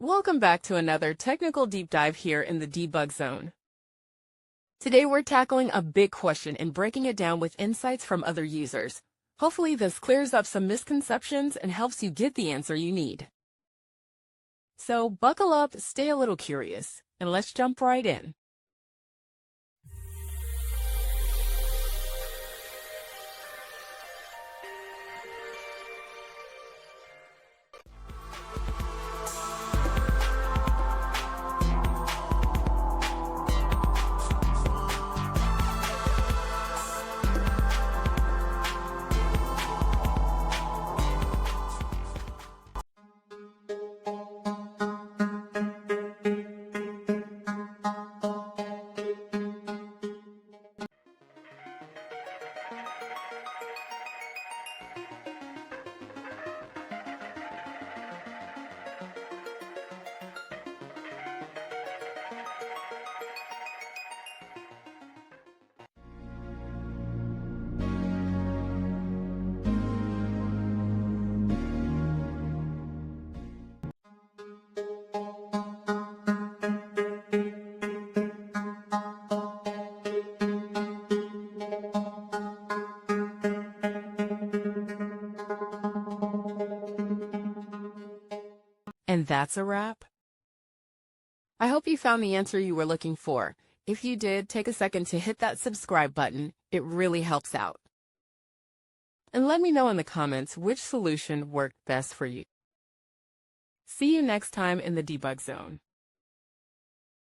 Welcome back to another technical deep dive here in the debug zone. Today we're tackling a big question and breaking it down with insights from other users. Hopefully this clears up some misconceptions and helps you get the answer you need. So buckle up, stay a little curious, and let's jump right in. And that's a wrap. I hope you found the answer you were looking for. If you did, take a second to hit that subscribe button. It really helps out. And let me know in the comments which solution worked best for you. See you next time in the debug zone.